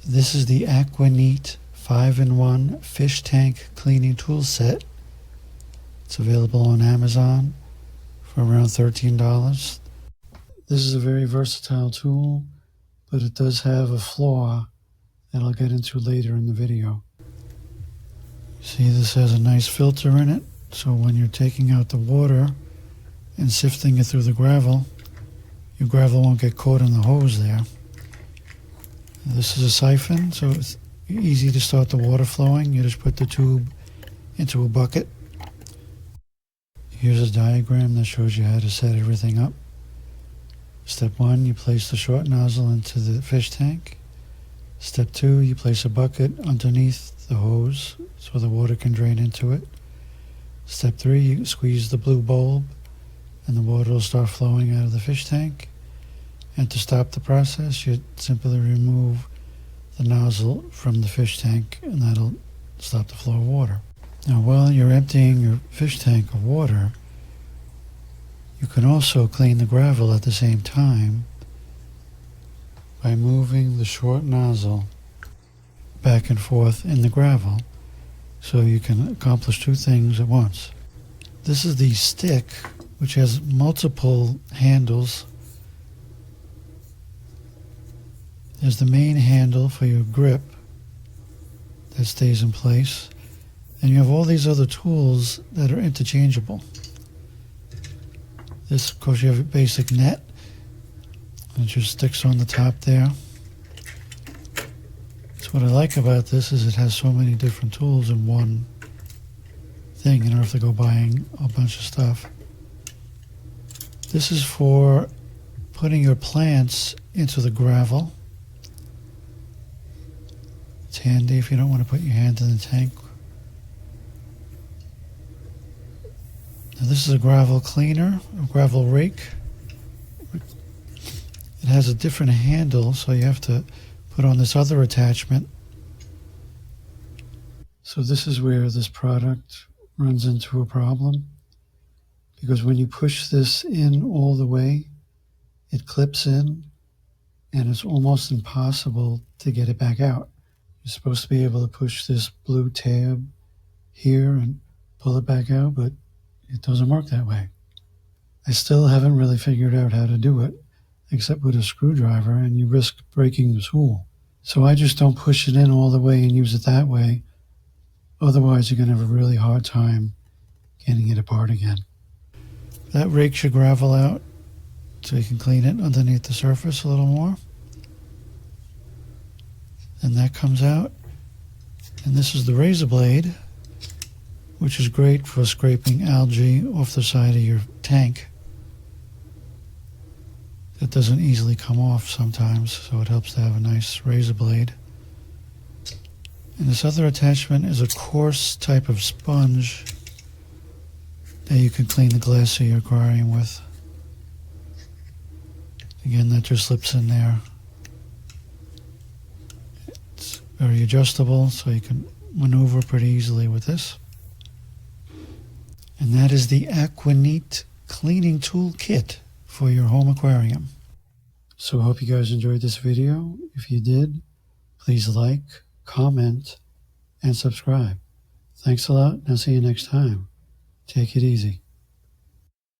This is the AQUANEAT 5-in-1 fish tank cleaning tool set. It's available on Amazon for around $13. This is a very versatile tool, but it does have a flaw that I'll get into later in the video. See, this has a nice filter in it, so when you're taking out the water and sifting it through the gravel, your gravel won't get caught in the hose there. This is a siphon, so it's easy to start the water flowing. You just put the tube into a bucket. Here's a diagram that shows you how to set everything up. Step 1, you place the short nozzle into the fish tank. Step 2, you place a bucket underneath the hose so the water can drain into it. Step 3, you squeeze the blue bulb and the water will start flowing out of the fish tank. And to stop the process, you simply remove the nozzle from the fish tank and that'll stop the flow of water. Now, while you're emptying your fish tank of water, you can also clean the gravel at the same time by moving the short nozzle back and forth in the gravel, so you can accomplish two things at once. This is the stick, which has multiple handles. There's the main handle for your grip that stays in place, and you have all these other tools that are interchangeable. This, of course, you have a basic net, and it just sticks on the top there. So what I like about this is it has so many different tools in one thing. You don't have to go buying a bunch of stuff. This is for putting your plants into the gravel. It's handy if you don't want to put your hand in the tank. Now this is a gravel cleaner, a gravel rake. It has a different handle, so you have to put on this other attachment. So this is where this product runs into a problem, because when you push this in all the way, it clips in and it's almost impossible to get it back out. You're supposed to be able to push this blue tab here and pull it back out, but it doesn't work that way. I still haven't really figured out how to do it, except with a screwdriver, and you risk breaking the tool. So I just don't push it in all the way and use it that way. Otherwise, you're going to have a really hard time getting it apart again. That rakes your gravel out so you can clean it underneath the surface a little more. And that comes out. And this is the razor blade, which is great for scraping algae off the side of your tank. That doesn't easily come off sometimes, so it helps to have a nice razor blade. And this other attachment is a coarse type of sponge that you can clean the glass of your aquarium with. Again, that just slips in there. It's very adjustable, so you can maneuver pretty easily with this. And that is the AQUANEAT cleaning tool kit for your home aquarium. So I hope you guys enjoyed this video. If you did, please like, comment, and subscribe. Thanks a lot, and I'll see you next time. Take it easy.